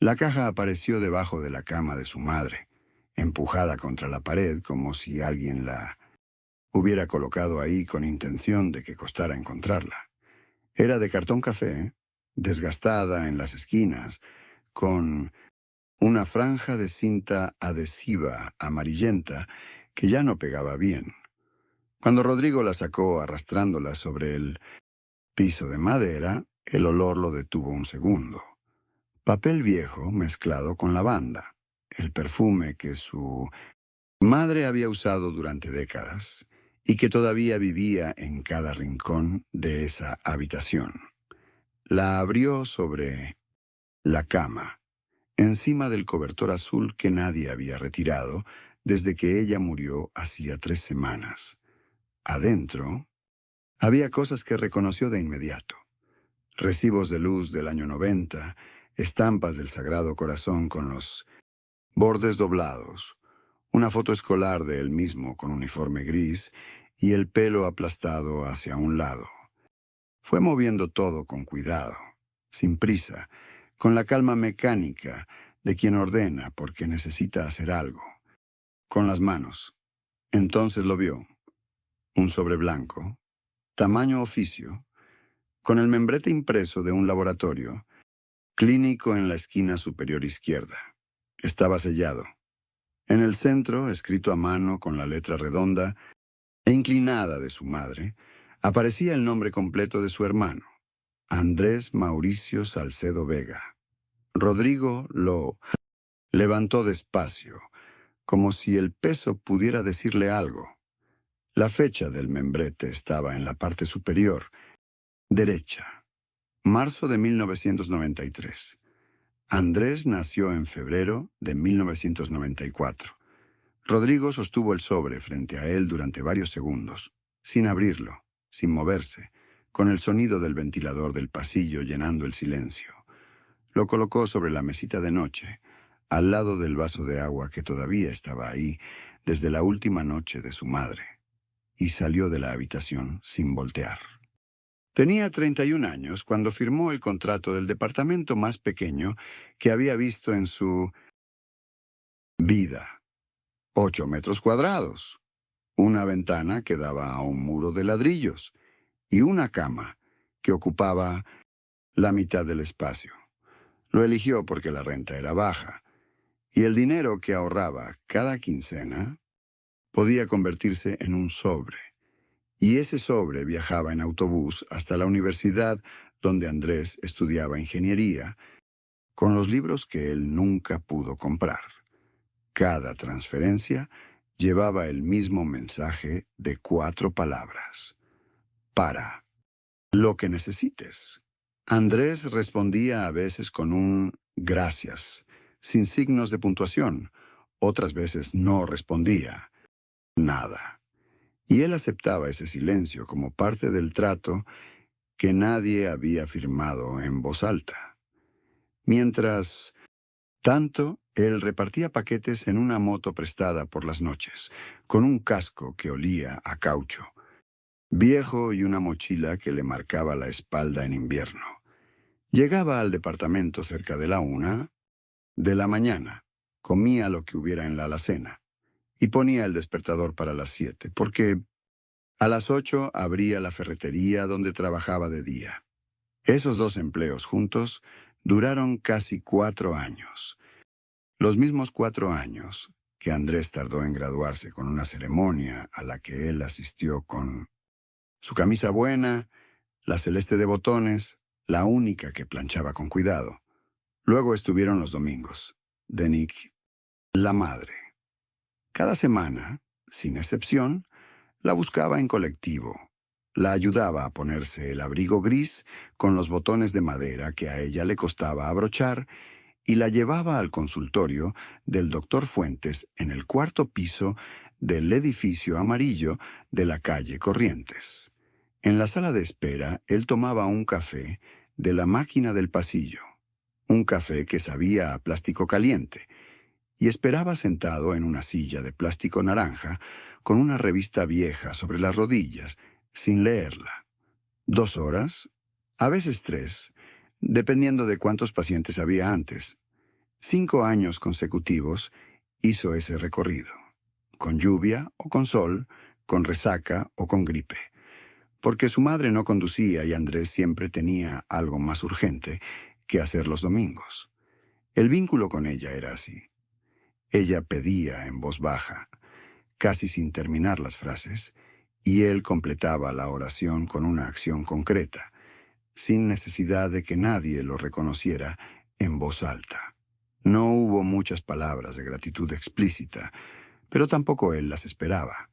La caja apareció debajo de la cama de su madre, empujada contra la pared como si alguien la hubiera colocado ahí con intención de que costara encontrarla. Era de cartón café, desgastada en las esquinas, con una franja de cinta adhesiva amarillenta que ya no pegaba bien. Cuando Rodrigo la sacó arrastrándola sobre el piso de madera, el olor lo detuvo un segundo. Papel viejo mezclado con lavanda, el perfume que su madre había usado durante décadas y que todavía vivía en cada rincón de esa habitación. La abrió sobre la cama, encima del cobertor azul que nadie había retirado desde que ella murió hacía 3 semanas. Adentro había cosas que reconoció de inmediato. Recibos de luz del año 90, estampas del Sagrado Corazón con los bordes doblados, una foto escolar de él mismo con uniforme gris y el pelo aplastado hacia un lado. Fue moviendo todo con cuidado, sin prisa, con la calma mecánica de quien ordena porque necesita hacer algo. Con las manos. Entonces lo vio. Un sobre blanco, tamaño oficio, con el membrete impreso de un laboratorio, clínico en la esquina superior izquierda. Estaba sellado. En el centro, escrito a mano con la letra redonda e inclinada de su madre, aparecía el nombre completo de su hermano, Andrés Mauricio Salcedo Vega. Rodrigo lo levantó despacio, como si el peso pudiera decirle algo. La fecha del membrete estaba en la parte superior, derecha. Marzo de 1993. Andrés nació en febrero de 1994. Rodrigo sostuvo el sobre frente a él durante varios segundos, sin abrirlo, sin moverse, con el sonido del ventilador del pasillo llenando el silencio. Lo colocó sobre la mesita de noche, al lado del vaso de agua que todavía estaba ahí desde la última noche de su madre, y salió de la habitación sin voltear. Tenía 31 años cuando firmó el contrato del departamento más pequeño que había visto en su vida. 8 metros cuadrados, una ventana que daba a un muro de ladrillos y una cama que ocupaba la mitad del espacio. Lo eligió porque la renta era baja y el dinero que ahorraba cada quincena podía convertirse en un sobre. Y ese sobre viajaba en autobús hasta la universidad donde Andrés estudiaba ingeniería, con los libros que él nunca pudo comprar. Cada transferencia llevaba el mismo mensaje de 4 palabras. Para lo que necesites. Andrés respondía a veces con un gracias, sin signos de puntuación. Otras veces no respondía. Nada. Y él aceptaba ese silencio como parte del trato que nadie había firmado en voz alta. Mientras tanto, él repartía paquetes en una moto prestada por las noches, con un casco que olía a caucho, viejo y una mochila que le marcaba la espalda en invierno. Llegaba al departamento cerca de la 1 de la mañana, comía lo que hubiera en la alacena y ponía el despertador para las 7, porque a las 8 abría la ferretería donde trabajaba de día. Esos 2 empleos juntos duraron casi 4 años. Los mismos 4 años que Andrés tardó en graduarse con una ceremonia a la que él asistió con su camisa buena, la celeste de botones, la única que planchaba con cuidado. Luego estuvieron los domingos, de Nick, la madre. Cada semana, sin excepción, la buscaba en colectivo. La ayudaba a ponerse el abrigo gris con los botones de madera que a ella le costaba abrochar y la llevaba al consultorio del doctor Fuentes en el 4º piso del edificio amarillo de la calle Corrientes. En la sala de espera, él tomaba un café de la máquina del pasillo, un café que sabía a plástico caliente, y esperaba sentado en una silla de plástico naranja con una revista vieja sobre las rodillas, sin leerla. 2 horas, a veces 3, dependiendo de cuántos pacientes había antes. 5 años consecutivos hizo ese recorrido, con lluvia o con sol, con resaca o con gripe, porque su madre no conducía y Andrés siempre tenía algo más urgente que hacer los domingos. El vínculo con ella era así. Ella pedía en voz baja, casi sin terminar las frases, y él completaba la oración con una acción concreta, sin necesidad de que nadie lo reconociera en voz alta. No hubo muchas palabras de gratitud explícita, pero tampoco él las esperaba.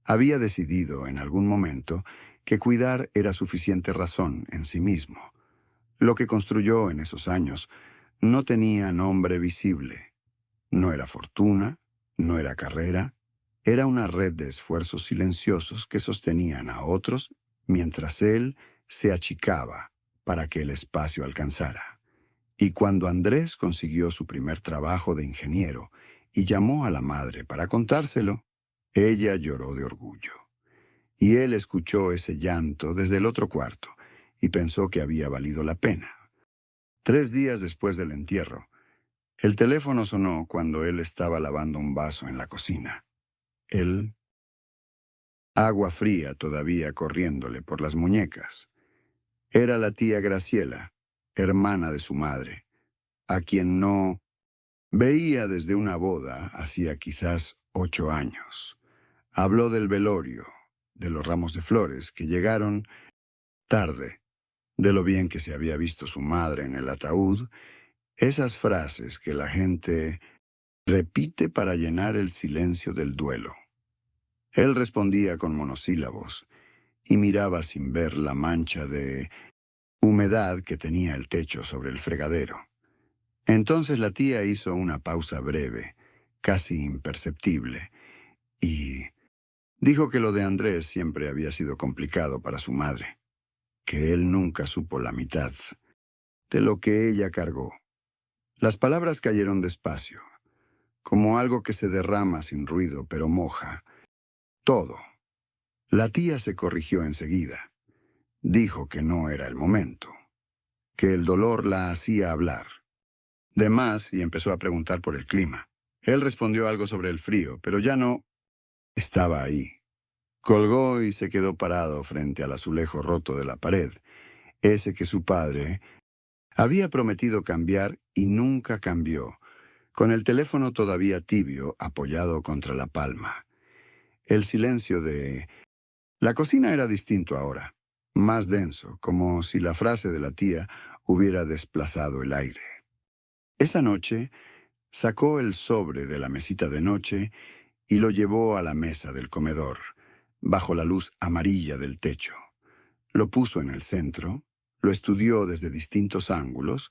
Había decidido en algún momento que cuidar era suficiente razón en sí mismo. Lo que construyó en esos años no tenía nombre visible. No era fortuna, no era carrera, era una red de esfuerzos silenciosos que sostenían a otros mientras él se achicaba para que el espacio alcanzara. Y cuando Andrés consiguió su primer trabajo de ingeniero y llamó a la madre para contárselo, ella lloró de orgullo. Y él escuchó ese llanto desde el otro cuarto y pensó que había valido la pena. 3 días después del entierro, el teléfono sonó cuando él estaba lavando un vaso en la cocina. Agua fría todavía corriéndole por las muñecas. Era la tía Graciela, hermana de su madre, a quien no veía desde una boda hacía quizás 8 años. Habló del velorio, de los ramos de flores que llegaron tarde, de lo bien que se había visto su madre en el ataúd, esas frases que la gente repite para llenar el silencio del duelo. Él respondía con monosílabos y miraba sin ver la mancha de humedad que tenía el techo sobre el fregadero. Entonces la tía hizo una pausa breve, casi imperceptible, y dijo que lo de Andrés siempre había sido complicado para su madre, que él nunca supo la mitad de lo que ella cargó. Las palabras cayeron despacio, como algo que se derrama sin ruido, pero moja todo. La tía se corrigió enseguida. Dijo que no era el momento, que el dolor la hacía hablar. De más, y empezó a preguntar por el clima. Él respondió algo sobre el frío, pero ya no estaba ahí. Colgó y se quedó parado frente al azulejo roto de la pared, ese que su padre había prometido cambiar y nunca cambió, con el teléfono todavía tibio apoyado contra la palma. El silencio de la cocina era distinto ahora, más denso, como si la frase de la tía hubiera desplazado el aire. Esa noche sacó el sobre de la mesita de noche y lo llevó a la mesa del comedor, bajo la luz amarilla del techo. Lo puso en el centro, lo estudió desde distintos ángulos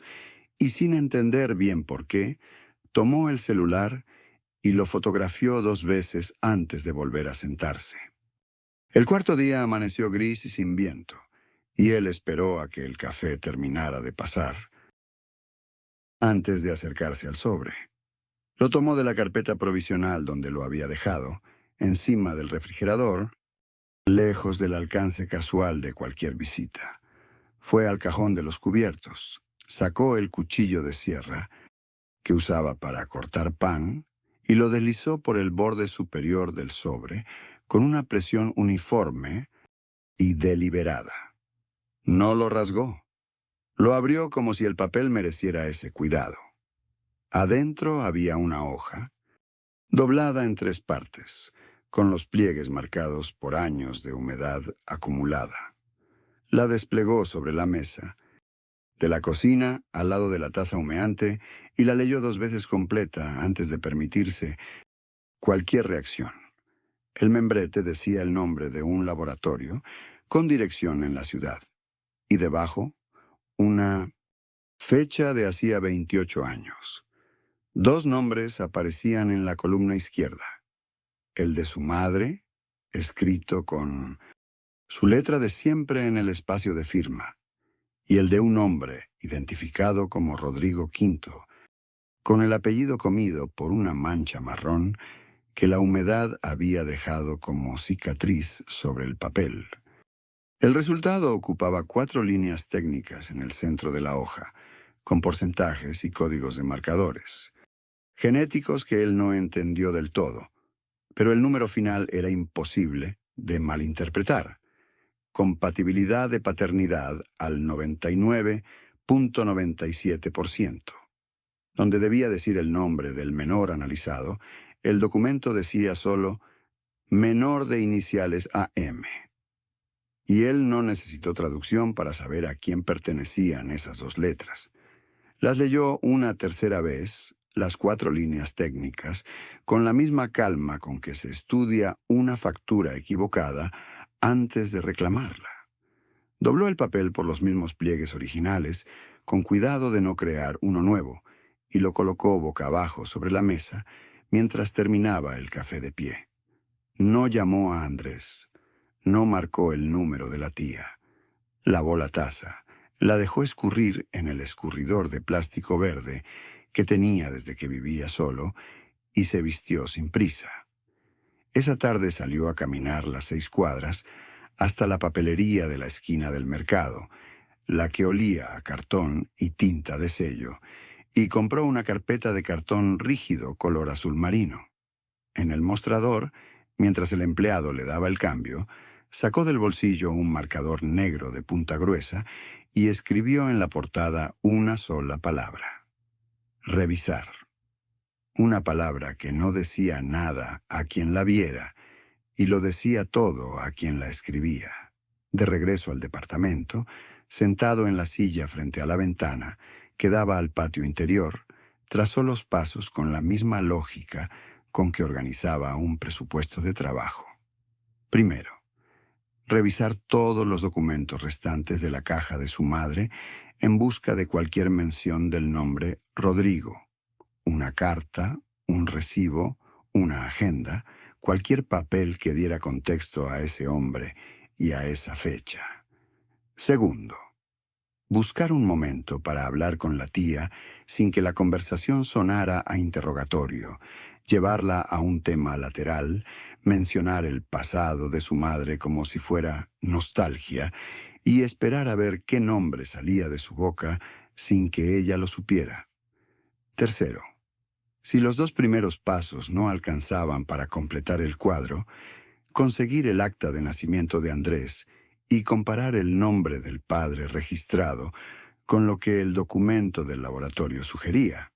y, sin entender bien por qué, tomó el celular y lo fotografió 2 veces antes de volver a sentarse. El cuarto día amaneció gris y sin viento, y él esperó a que el café terminara de pasar antes de acercarse al sobre. Lo tomó de la carpeta provisional donde lo había dejado, encima del refrigerador, lejos del alcance casual de cualquier visita. Fue al cajón de los cubiertos, sacó el cuchillo de sierra que usaba para cortar pan y lo deslizó por el borde superior del sobre con una presión uniforme y deliberada. No lo rasgó. Lo abrió como si el papel mereciera ese cuidado. Adentro había una hoja, doblada en 3 partes, con los pliegues marcados por años de humedad acumulada. La desplegó sobre la mesa, de la cocina al lado de la taza humeante, y la leyó 2 veces completa antes de permitirse cualquier reacción. El membrete decía el nombre de un laboratorio con dirección en la ciudad, y debajo una fecha de hacía 28 años. 2 nombres aparecían en la columna izquierda. El de su madre, escrito con su letra de siempre en el espacio de firma, y el de un hombre, identificado como Rodrigo V, con el apellido comido por una mancha marrón que la humedad había dejado como cicatriz sobre el papel. El resultado ocupaba 4 líneas técnicas en el centro de la hoja, con porcentajes y códigos de marcadores, genéticos que él no entendió del todo, pero el número final era imposible de malinterpretar. Compatibilidad de paternidad al 99.97%. Donde debía decir el nombre del menor analizado, el documento decía solo menor de iniciales AM. Y él no necesitó traducción para saber a quién pertenecían esas dos letras. Las leyó una tercera vez, las 4 líneas técnicas, con la misma calma con que se estudia una factura equivocada antes de reclamarla. Dobló el papel por los mismos pliegues originales, con cuidado de no crear uno nuevo, y lo colocó boca abajo sobre la mesa mientras terminaba el café de pie. No llamó a Andrés. No marcó el número de la tía. Lavó la taza. La dejó escurrir en el escurridor de plástico verde que tenía desde que vivía solo y se vistió sin prisa. Esa tarde salió a caminar las 6 cuadras hasta la papelería de la esquina del mercado, la que olía a cartón y tinta de sello, y compró una carpeta de cartón rígido color azul marino. En el mostrador, mientras el empleado le daba el cambio, sacó del bolsillo un marcador negro de punta gruesa y escribió en la portada una sola palabra: revisar. Una palabra que no decía nada a quien la viera y lo decía todo a quien la escribía. De regreso al departamento, sentado en la silla frente a la ventana que daba al patio interior, trazó los pasos con la misma lógica con que organizaba un presupuesto de trabajo. Primero, revisar todos los documentos restantes de la caja de su madre en busca de cualquier mención del nombre Rodrigo. Una carta, un recibo, una agenda, cualquier papel que diera contexto a ese hombre y a esa fecha. Segundo, buscar un momento para hablar con la tía sin que la conversación sonara a interrogatorio, llevarla a un tema lateral, mencionar el pasado de su madre como si fuera nostalgia y esperar a ver qué nombre salía de su boca sin que ella lo supiera. Tercero, si los 2 primeros pasos no alcanzaban para completar el cuadro, conseguir el acta de nacimiento de Andrés y comparar el nombre del padre registrado con lo que el documento del laboratorio sugería.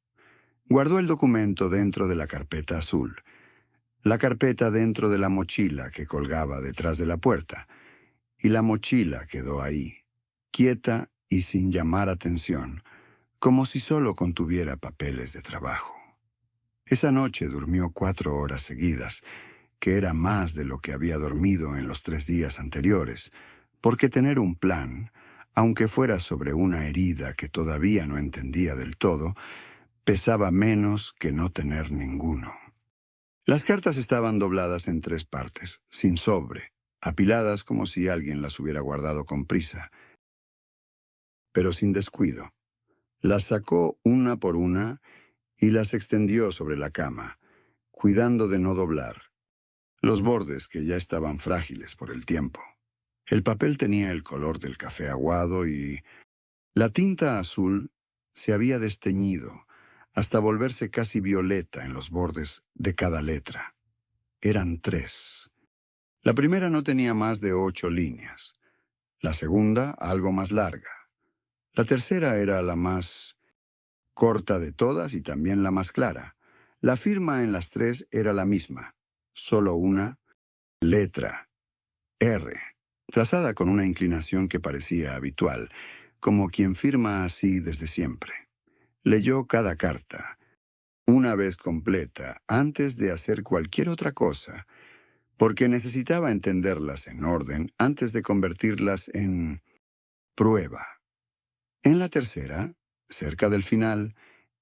Guardó el documento dentro de la carpeta azul, la carpeta dentro de la mochila que colgaba detrás de la puerta, y la mochila quedó ahí, quieta y sin llamar atención, como si solo contuviera papeles de trabajo. Esa noche durmió 4 horas seguidas, que era más de lo que había dormido en los 3 días anteriores, porque tener un plan, aunque fuera sobre una herida que todavía no entendía del todo, pesaba menos que no tener ninguno. Las cartas estaban dobladas en 3 partes, sin sobre, apiladas como si alguien las hubiera guardado con prisa, pero sin descuido. Las sacó una por una y las extendió sobre la cama, cuidando de no doblar los bordes que ya estaban frágiles por el tiempo. El papel tenía el color del café aguado y la tinta azul se había desteñido hasta volverse casi violeta en los bordes de cada letra. Eran 3. La primera no tenía más de 8 líneas. La segunda, algo más larga. La tercera era la más corta de todas y también la más clara. La firma en las 3 era la misma, solo una letra, R, trazada con una inclinación que parecía habitual, como quien firma así desde siempre. Leyó cada carta, una vez completa, antes de hacer cualquier otra cosa, porque necesitaba entenderlas en orden antes de convertirlas en prueba. En la tercera, cerca del final,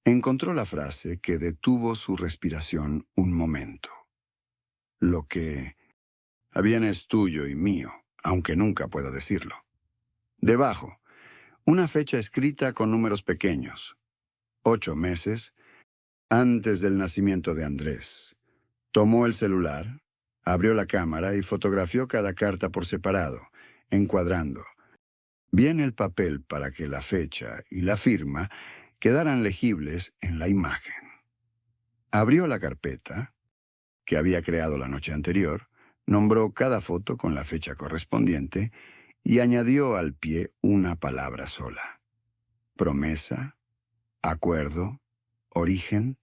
encontró la frase que detuvo su respiración un momento. Lo que bien es tuyo y mío, aunque nunca pueda decirlo. Debajo, una fecha escrita con números pequeños. 8 meses antes del nacimiento de Andrés. Tomó el celular, abrió la cámara y fotografió cada carta por separado, encuadrando bien el papel para que la fecha y la firma quedaran legibles en la imagen. Abrió la carpeta, que había creado la noche anterior, nombró cada foto con la fecha correspondiente y añadió al pie una palabra sola: promesa, acuerdo, origen.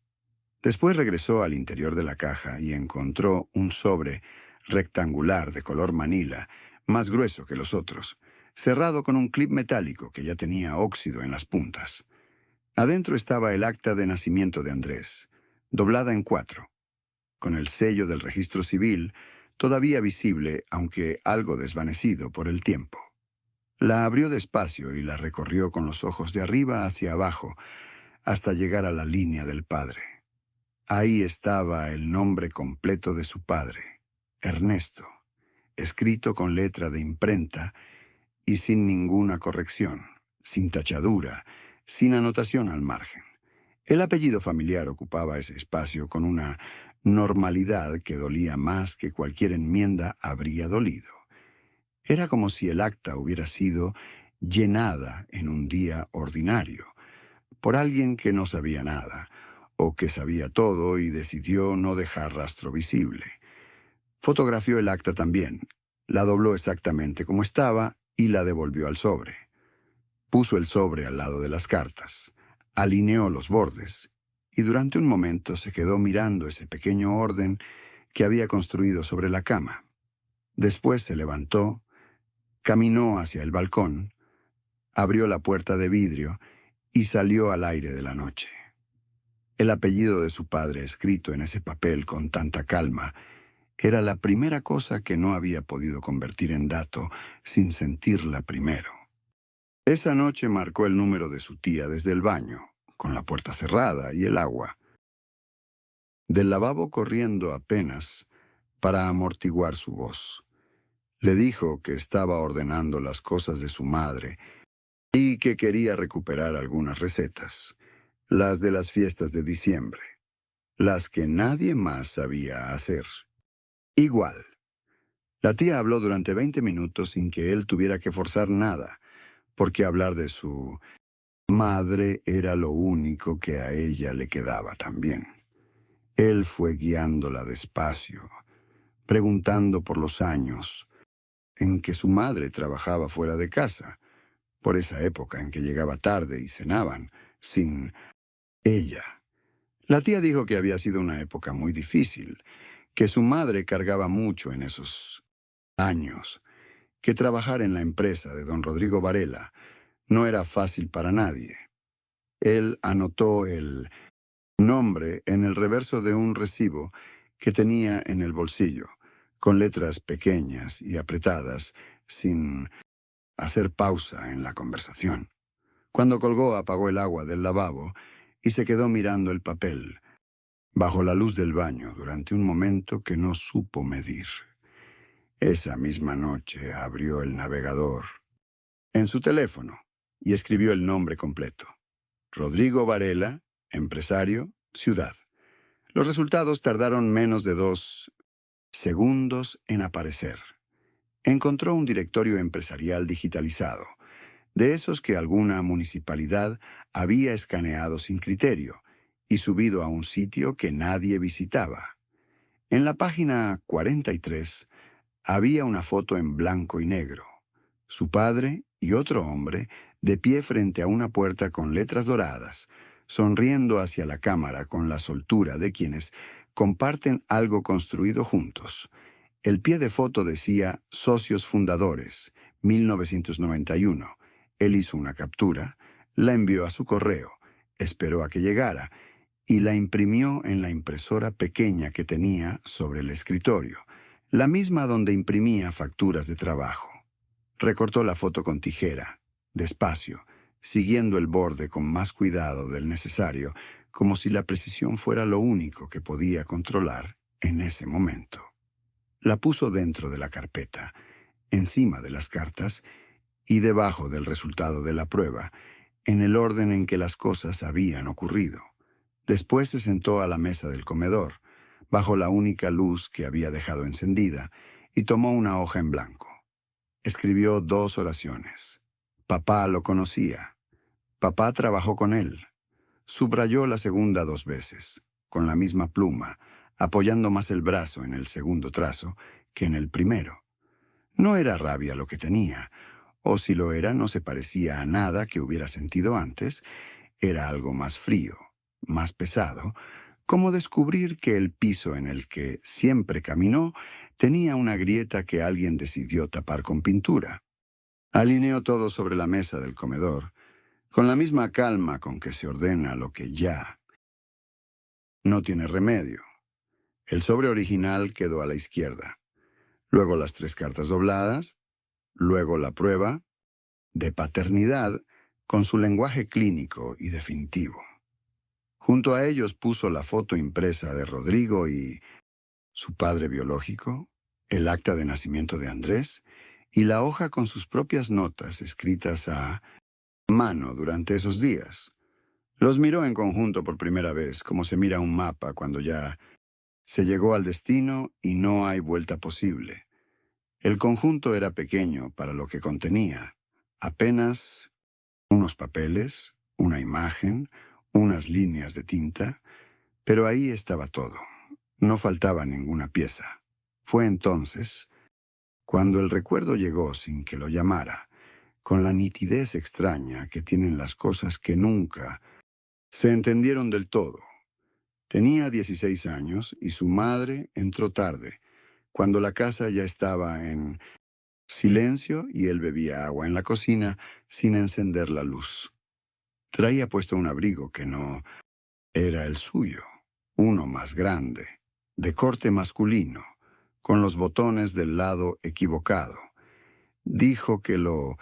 Después regresó al interior de la caja y encontró un sobre rectangular de color manila, más grueso que los otros, cerrado con un clip metálico que ya tenía óxido en las puntas. Adentro estaba el acta de nacimiento de Andrés, doblada en 4, con el sello del registro civil todavía visible, aunque algo desvanecido por el tiempo. La abrió despacio y la recorrió con los ojos de arriba hacia abajo hasta llegar a la línea del padre. Ahí estaba el nombre completo de su padre, Ernesto, escrito con letra de imprenta y sin ninguna corrección, sin tachadura, sin anotación al margen. El apellido familiar ocupaba ese espacio con una normalidad que dolía más que cualquier enmienda habría dolido. Era como si el acta hubiera sido llenada en un día ordinario, por alguien que no sabía nada, o que sabía todo y decidió no dejar rastro visible. Fotografió el acta también, la dobló exactamente como estaba y la devolvió al sobre. Puso el sobre al lado de las cartas, alineó los bordes y durante un momento se quedó mirando ese pequeño orden que había construido sobre la cama. Después se levantó, caminó hacia el balcón, abrió la puerta de vidrio y salió al aire de la noche. El apellido de su padre, escrito en ese papel con tanta calma, era la primera cosa que no había podido convertir en dato sin sentirla primero. Esa noche marcó el número de su tía desde el baño, con la puerta cerrada y el agua del lavabo corriendo apenas para amortiguar su voz. Le dijo que estaba ordenando las cosas de su madre y que quería recuperar algunas recetas, las de las fiestas de diciembre, las que nadie más sabía hacer. Igual. La tía habló durante 20 minutos sin que él tuviera que forzar nada, porque hablar de su madre era lo único que a ella le quedaba también. Él fue guiándola despacio, preguntando por los años en que su madre trabajaba fuera de casa, por esa época en que llegaba tarde y cenaban, sin ella. La tía dijo que había sido una época muy difícil, que su madre cargaba mucho en esos años, que trabajar en la empresa de don Rodrigo Varela no era fácil para nadie. Él anotó el nombre en el reverso de un recibo que tenía en el bolsillo, con letras pequeñas y apretadas, sin hacer pausa en la conversación. Cuando colgó, apagó el agua del lavabo y se quedó mirando el papel, bajo la luz del baño, durante un momento que no supo medir. Esa misma noche abrió el navegador en su teléfono y escribió el nombre completo: Rodrigo Varela, empresario, ciudad. Los resultados tardaron menos de 2 segundos en aparecer. Encontró un directorio empresarial digitalizado, de esos que alguna municipalidad había escaneado sin criterio y subido a un sitio que nadie visitaba. En la página 43 había una foto en blanco y negro. Su padre y otro hombre de pie frente a una puerta con letras doradas, sonriendo hacia la cámara con la soltura de quienes comparten algo construido juntos. El pie de foto decía Socios Fundadores, 1991. Él hizo una captura, la envió a su correo, esperó a que llegara y la imprimió en la impresora pequeña que tenía sobre el escritorio, la misma donde imprimía facturas de trabajo. Recortó la foto con tijera, despacio, siguiendo el borde con más cuidado del necesario, como si la precisión fuera lo único que podía controlar en ese momento. La puso dentro de la carpeta, encima de las cartas y debajo del resultado de la prueba, en el orden en que las cosas habían ocurrido. Después se sentó a la mesa del comedor, bajo la única luz que había dejado encendida, y tomó una hoja en blanco. Escribió 2 oraciones. Papá lo conocía. Papá trabajó con él. subrayó la segunda 2 veces, con la misma pluma, apoyando más el brazo en el segundo trazo que en el primero. No era rabia lo que tenía, o si lo era no se parecía a nada que hubiera sentido antes, era algo más frío, más pesado, como descubrir que el piso en el que siempre caminó tenía una grieta que alguien decidió tapar con pintura. Alineó todo sobre la mesa del comedor, con la misma calma con que se ordena lo que ya no tiene remedio. El sobre original quedó a la izquierda, luego las 3 cartas dobladas, luego la prueba de paternidad con su lenguaje clínico y definitivo. Junto a ellos puso la foto impresa de Rodrigo y su padre biológico, el acta de nacimiento de Andrés y la hoja con sus propias notas escritas a mano durante esos días. Los miró en conjunto por primera vez, como se mira un mapa cuando ya se llegó al destino y no hay vuelta posible. El conjunto era pequeño para lo que contenía, apenas unos papeles, una imagen, unas líneas de tinta, pero ahí estaba todo. No faltaba ninguna pieza. Fue entonces cuando el recuerdo llegó sin que lo llamara, con la nitidez extraña que tienen las cosas que nunca se entendieron del todo. Tenía 16 años y su madre entró tarde, cuando la casa ya estaba en silencio y él bebía agua en la cocina sin encender la luz. Traía puesto un abrigo que no era el suyo, uno más grande, de corte masculino, con los botones del lado equivocado. Dijo que lo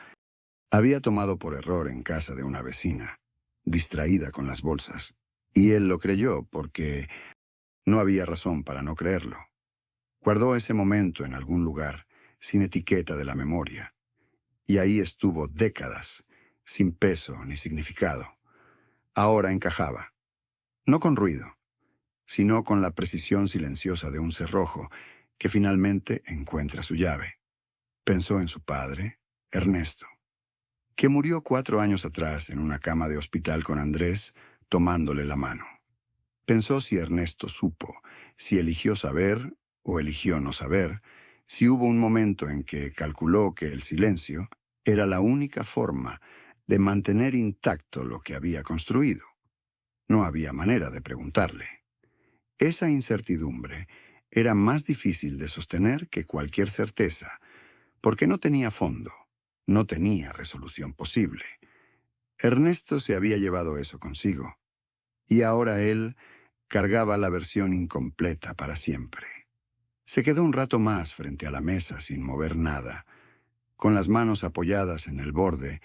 había tomado por error en casa de una vecina, distraída con las bolsas, y él lo creyó porque no había razón para no creerlo. Guardó ese momento en algún lugar, sin etiqueta de la memoria, y ahí estuvo décadas, sin peso ni significado. Ahora encajaba, no con ruido, sino con la precisión silenciosa de un cerrojo que finalmente encuentra su llave. Pensó en su padre, Ernesto, que murió 4 años atrás en una cama de hospital con Andrés, tomándole la mano. Pensó si Ernesto supo, si eligió saber o eligió no saber, si hubo un momento en que calculó que el silencio era la única forma de mantener intacto lo que había construido. No había manera de preguntarle. Esa incertidumbre era más difícil de sostener que cualquier certeza, porque no tenía fondo, no tenía resolución posible. Ernesto se había llevado eso consigo, y ahora él cargaba la versión incompleta para siempre. Se quedó un rato más frente a la mesa sin mover nada, con las manos apoyadas en el borde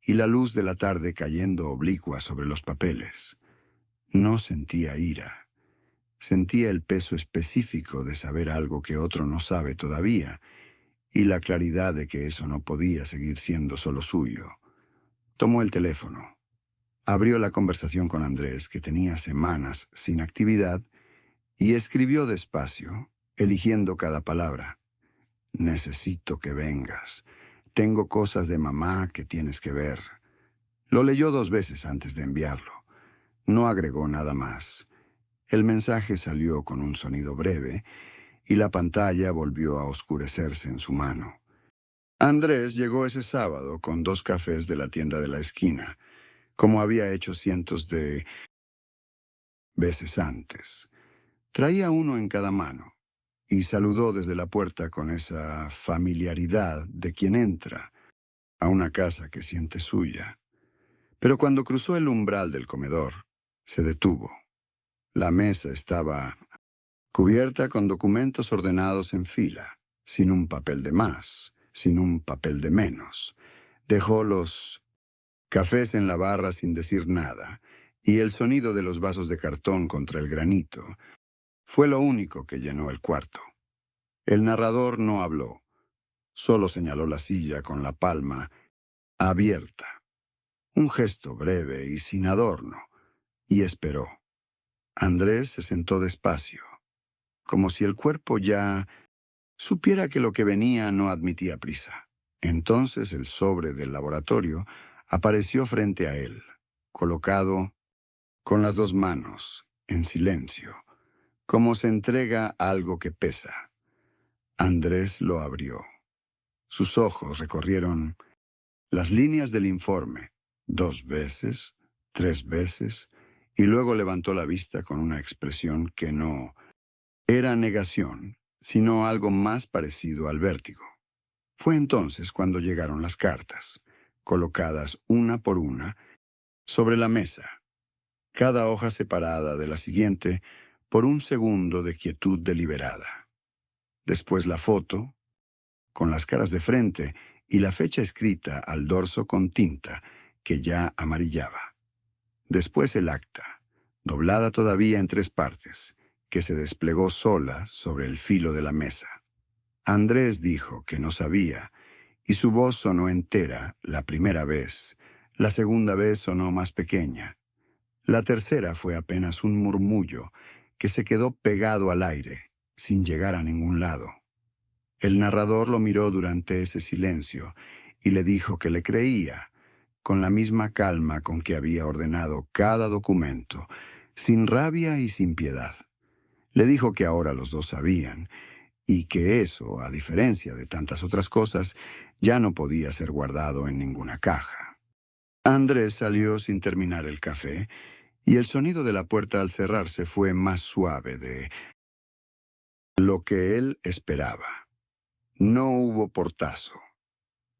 y la luz de la tarde cayendo oblicua sobre los papeles. No sentía ira. Sentía el peso específico de saber algo que otro no sabe todavía, y la claridad de que eso no podía seguir siendo solo suyo. Tomó el teléfono. Abrió la conversación con Andrés, que tenía semanas sin actividad, y escribió despacio, eligiendo cada palabra. Necesito que vengas. Tengo cosas de mamá que tienes que ver. Lo leyó 2 veces antes de enviarlo. No agregó nada más. El mensaje salió con un sonido breve y la pantalla volvió a oscurecerse en su mano. Andrés llegó ese sábado con 2 cafés de la tienda de la esquina, como había hecho cientos de veces antes. Traía uno en cada mano y saludó desde la puerta con esa familiaridad de quien entra a una casa que siente suya. Pero cuando cruzó el umbral del comedor, se detuvo. La mesa estaba cubierta con documentos ordenados en fila, sin un papel de más, sin un papel de menos. Dejó los cafés en la barra sin decir nada, y el sonido de los vasos de cartón contra el granito fue lo único que llenó el cuarto. El narrador no habló, solo señaló la silla con la palma abierta, un gesto breve y sin adorno, y esperó. Andrés se sentó despacio, como si el cuerpo ya supiera que lo que venía no admitía prisa. Entonces el sobre del laboratorio apareció frente a él, colocado con las dos manos, en silencio, como se entrega algo que pesa. Andrés lo abrió. Sus ojos recorrieron las líneas del informe 2 veces, 3 veces, y luego levantó la vista con una expresión que no era negación, sino algo más parecido al vértigo. Fue entonces cuando llegaron las cartas, colocadas una por una sobre la mesa, cada hoja separada de la siguiente por un segundo de quietud deliberada. Después la foto, con las caras de frente y la fecha escrita al dorso con tinta que ya amarillaba. Después el acta, doblada todavía en 3 partes, que se desplegó sola sobre el filo de la mesa. Andrés dijo que no sabía, y su voz sonó entera la primera vez. La segunda vez sonó más pequeña. La tercera fue apenas un murmullo que se quedó pegado al aire, sin llegar a ningún lado. El narrador lo miró durante ese silencio y le dijo que le creía, con la misma calma con que había ordenado cada documento, sin rabia y sin piedad. Le dijo que ahora los dos sabían, y que eso, a diferencia de tantas otras cosas, ya no podía ser guardado en ninguna caja. Andrés salió sin terminar el café, y el sonido de la puerta al cerrarse fue más suave de lo que él esperaba. No hubo portazo.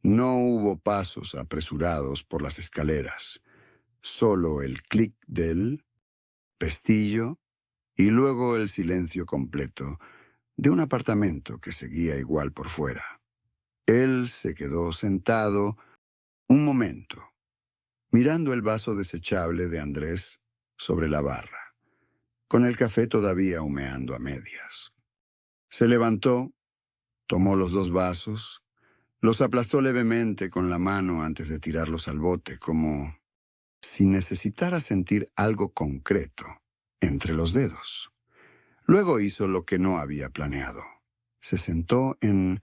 No hubo pasos apresurados por las escaleras. Solo el clic del pestillo y luego el silencio completo de un apartamento que seguía igual por fuera. Él se quedó sentado un momento, mirando el vaso desechable de Andrés sobre la barra, con el café todavía humeando a medias. Se levantó, tomó los 2 vasos, los aplastó levemente con la mano antes de tirarlos al bote, como si necesitara sentir algo concreto entre los dedos. Luego hizo lo que no había planeado. Se sentó en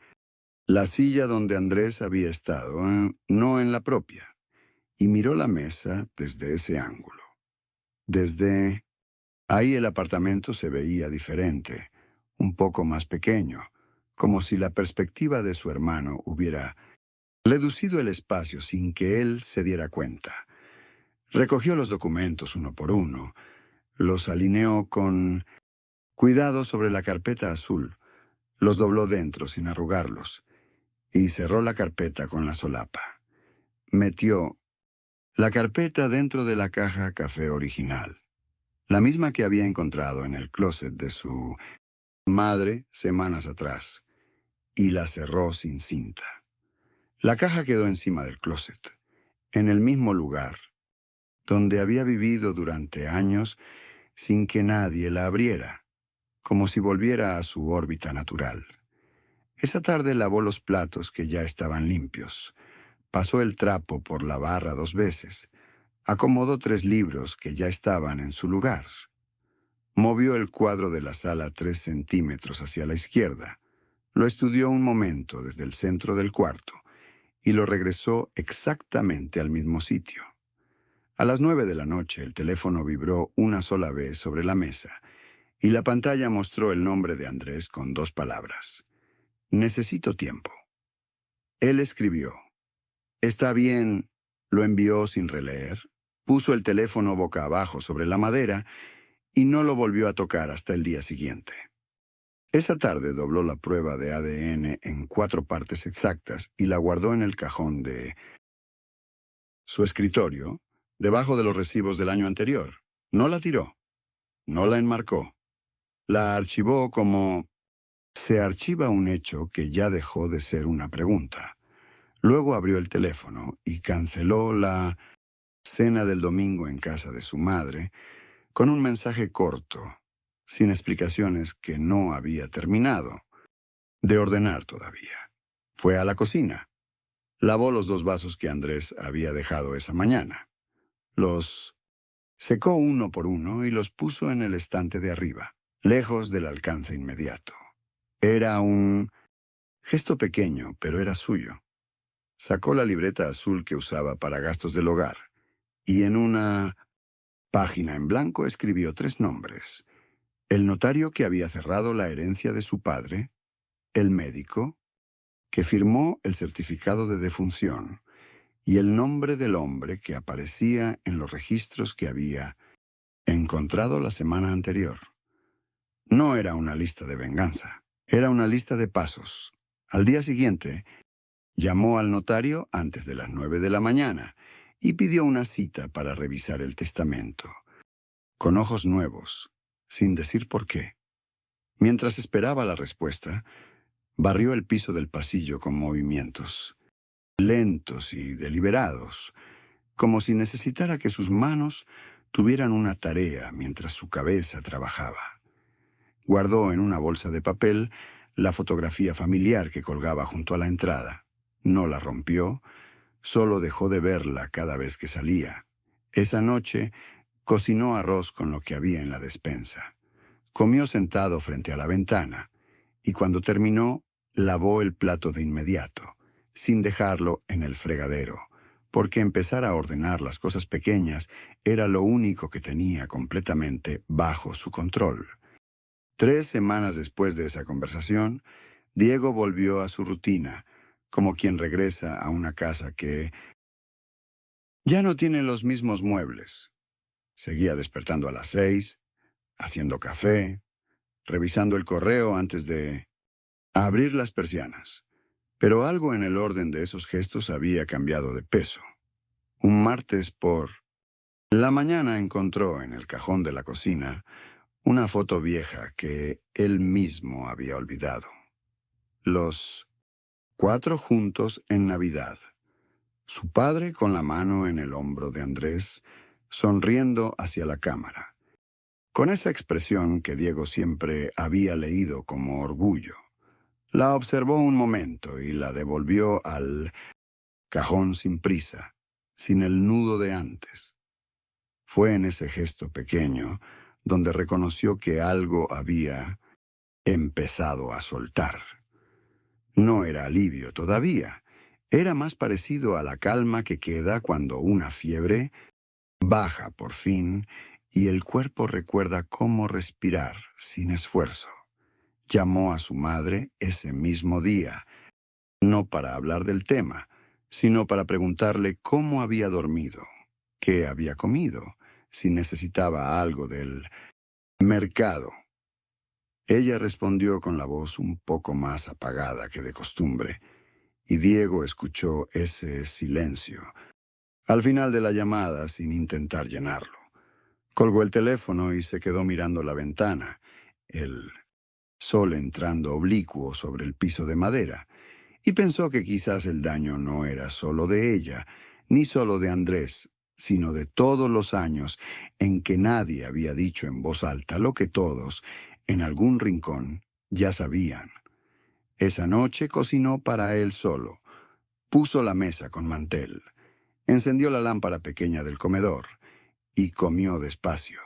la silla donde Andrés había estado, no en la propia, y miró la mesa desde ese ángulo. Desde ahí el apartamento se veía diferente, un poco más pequeño, como si la perspectiva de su hermano hubiera reducido el espacio sin que él se diera cuenta. Recogió los documentos uno por uno, los alineó con cuidado sobre la carpeta azul, los dobló dentro sin arrugarlos, y cerró la carpeta con la solapa. Metió la carpeta dentro de la caja café original, la misma que había encontrado en el closet de su madre semanas atrás, y la cerró sin cinta. La caja quedó encima del closet, en el mismo lugar, donde había vivido durante años sin que nadie la abriera, como si volviera a su órbita natural. Esa tarde lavó los platos que ya estaban limpios, pasó el trapo por la barra 2 veces, acomodó 3 libros que ya estaban en su lugar. Movió el cuadro de la sala 3 centímetros hacia la izquierda, lo estudió un momento desde el centro del cuarto y lo regresó exactamente al mismo sitio. A las 9 de la noche el teléfono vibró una sola vez sobre la mesa y la pantalla mostró el nombre de Andrés con 2 palabras. Necesito tiempo. Él escribió. Está bien, lo envió sin releer, puso el teléfono boca abajo sobre la madera y no lo volvió a tocar hasta el día siguiente. Esa tarde dobló la prueba de ADN en 4 partes exactas y la guardó en el cajón de su escritorio, debajo de los recibos del año anterior. No la tiró, no la enmarcó. La archivó como se archiva un hecho que ya dejó de ser una pregunta. Luego abrió el teléfono y canceló la cena del domingo en casa de su madre con un mensaje corto, sin explicaciones, que no había terminado de ordenar todavía. Fue a la cocina. Lavó los 2 vasos que Andrés había dejado esa mañana. Los secó uno por uno y los puso en el estante de arriba, lejos del alcance inmediato. Era un gesto pequeño, pero era suyo. Sacó la libreta azul que usaba para gastos del hogar y en una página en blanco, escribió 3 nombres: el notario que había cerrado la herencia de su padre, el médico que firmó el certificado de defunción y el nombre del hombre que aparecía en los registros que había encontrado la semana anterior. No era una lista de venganza, era una lista de pasos. Al día siguiente, llamó al notario antes de las 9 de la mañana y pidió una cita para revisar el testamento, con ojos nuevos, sin decir por qué. Mientras esperaba la respuesta, barrió el piso del pasillo con movimientos lentos y deliberados, como si necesitara que sus manos tuvieran una tarea mientras su cabeza trabajaba. Guardó en una bolsa de papel la fotografía familiar que colgaba junto a la entrada. No la rompió, solo dejó de verla cada vez que salía. Esa noche cocinó arroz con lo que había en la despensa. Comió sentado frente a la ventana y cuando terminó, lavó el plato de inmediato, sin dejarlo en el fregadero, porque empezar a ordenar las cosas pequeñas era lo único que tenía completamente bajo su control. 3 semanas después de esa conversación, Diego volvió a su rutina, como quien regresa a una casa que ya no tiene los mismos muebles. Seguía despertando a las 6, haciendo café, revisando el correo antes de abrir las persianas. Pero algo en el orden de esos gestos había cambiado de peso. Un martes por la mañana encontró en el cajón de la cocina una foto vieja que él mismo había olvidado. Los 4 juntos en Navidad. Su padre con la mano en el hombro de Andrés, sonriendo hacia la cámara, con esa expresión que Diego siempre había leído como orgullo. La observó un momento y la devolvió al cajón sin prisa, sin el nudo de antes. Fue en ese gesto pequeño donde reconoció que algo había empezado a soltar. No era alivio todavía, era más parecido a la calma que queda cuando una fiebre baja por fin y el cuerpo recuerda cómo respirar sin esfuerzo. Llamó a su madre ese mismo día, no para hablar del tema, sino para preguntarle cómo había dormido, qué había comido, si necesitaba algo del mercado. Ella respondió con la voz un poco más apagada que de costumbre, y Diego escuchó ese silencio al final de la llamada sin intentar llenarlo. Colgó el teléfono y se quedó mirando la ventana, el sol entrando oblicuo sobre el piso de madera, y pensó que quizás el daño no era solo de ella, ni solo de Andrés, sino de todos los años en que nadie había dicho en voz alta lo que todos, en algún rincón, ya sabían. Esa noche cocinó para él solo. Puso la mesa con mantel. Encendió la lámpara pequeña del comedor y comió despacio.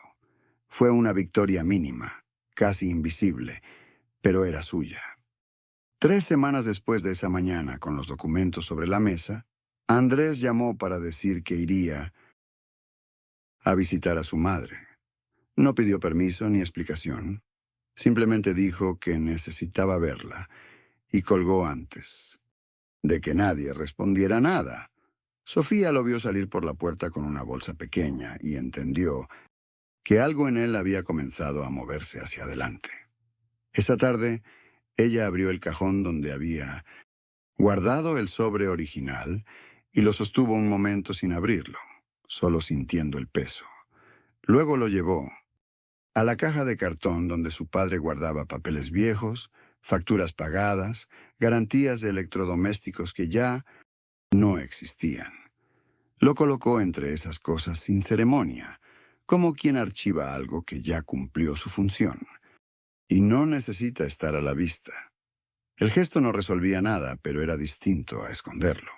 Fue una victoria mínima, casi invisible, pero era suya. 3 semanas después de esa mañana, con los documentos sobre la mesa, Andrés llamó para decir que iría a visitar a su madre. No pidió permiso ni explicación. Simplemente dijo que necesitaba verla y colgó antes de que nadie respondiera nada. Sofía lo vio salir por la puerta con una bolsa pequeña y entendió que algo en él había comenzado a moverse hacia adelante. Esa tarde, ella abrió el cajón donde había guardado el sobre original y lo sostuvo un momento sin abrirlo, solo sintiendo el peso. Luego lo llevó a la caja de cartón donde su padre guardaba papeles viejos, facturas pagadas, garantías de electrodomésticos que ya no existían. Lo colocó entre esas cosas sin ceremonia, como quien archiva algo que ya cumplió su función y no necesita estar a la vista. El gesto no resolvía nada, pero era distinto a esconderlo.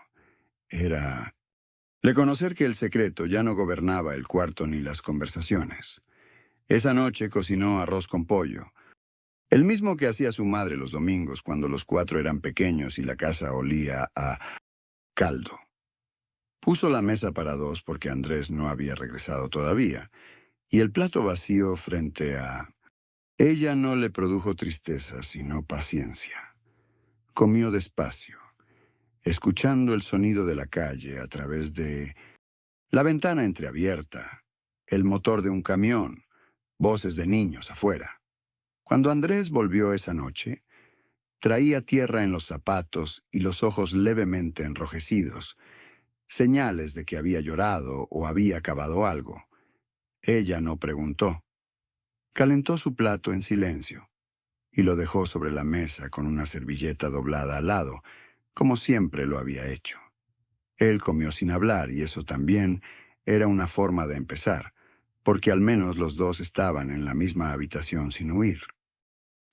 Era reconocer que el secreto ya no gobernaba el cuarto ni las conversaciones. Esa noche cocinó arroz con pollo, el mismo que hacía su madre los domingos cuando los 4 eran pequeños y la casa olía a caldo. Puso la mesa para 2 porque Andrés no había regresado todavía, y el plato vacío frente a... Ella no le produjo tristeza, sino paciencia. Comió despacio, escuchando el sonido de la calle a través de la ventana entreabierta, el motor de un camión, voces de niños afuera. Cuando Andrés volvió esa noche, traía tierra en los zapatos y los ojos levemente enrojecidos, señales de que había llorado o había acabado algo. Ella no preguntó. Calentó su plato en silencio y lo dejó sobre la mesa con una servilleta doblada al lado, como siempre lo había hecho. Él comió sin hablar y eso también era una forma de empezar, porque al menos los dos estaban en la misma habitación sin huir.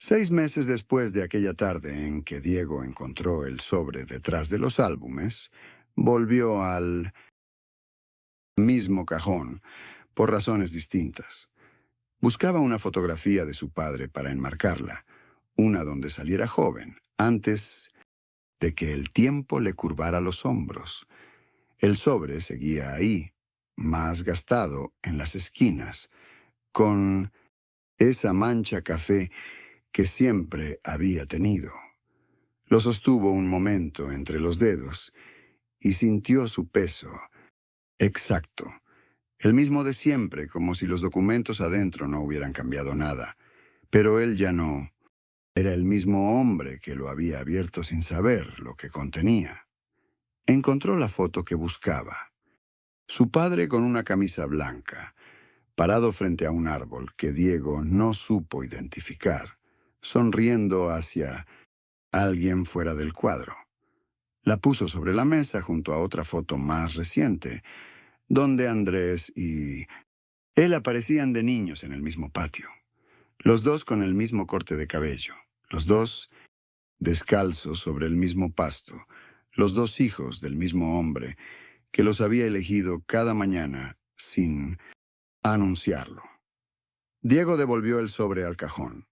6 meses después de aquella tarde en que Diego encontró el sobre detrás de los álbumes, volvió al mismo cajón, por razones distintas. Buscaba una fotografía de su padre para enmarcarla, una donde saliera joven, antes de que el tiempo le curvara los hombros. El sobre seguía ahí, más gastado en las esquinas, con esa mancha café que siempre había tenido. Lo sostuvo un momento entre los dedos y sintió su peso. Exacto, el mismo de siempre, como si los documentos adentro no hubieran cambiado nada. Pero él ya no. Era el mismo hombre que lo había abierto sin saber lo que contenía. Encontró la foto que buscaba. Su padre con una camisa blanca, parado frente a un árbol que Diego no supo identificar, sonriendo hacia alguien fuera del cuadro. La puso sobre la mesa junto a otra foto más reciente, donde Andrés y él aparecían de niños en el mismo patio. Los dos con el mismo corte de cabello, los dos descalzos sobre el mismo pasto, los dos hijos del mismo hombre que los había elegido cada mañana sin anunciarlo. Diego devolvió el sobre al cajón,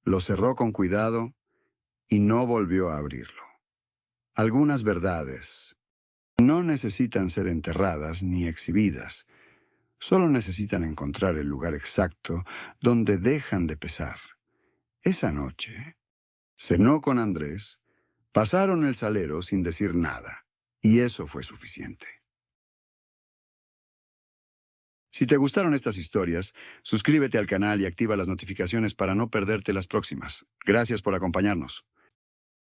lo cerró con cuidado y no volvió a abrirlo. Algunas verdades no necesitan ser enterradas ni exhibidas, solo necesitan encontrar el lugar exacto donde dejan de pesar. Esa noche, cenó con Andrés, pasaron el salero sin decir nada, y eso fue suficiente. Si te gustaron estas historias, suscríbete al canal y activa las notificaciones para no perderte las próximas. Gracias por acompañarnos.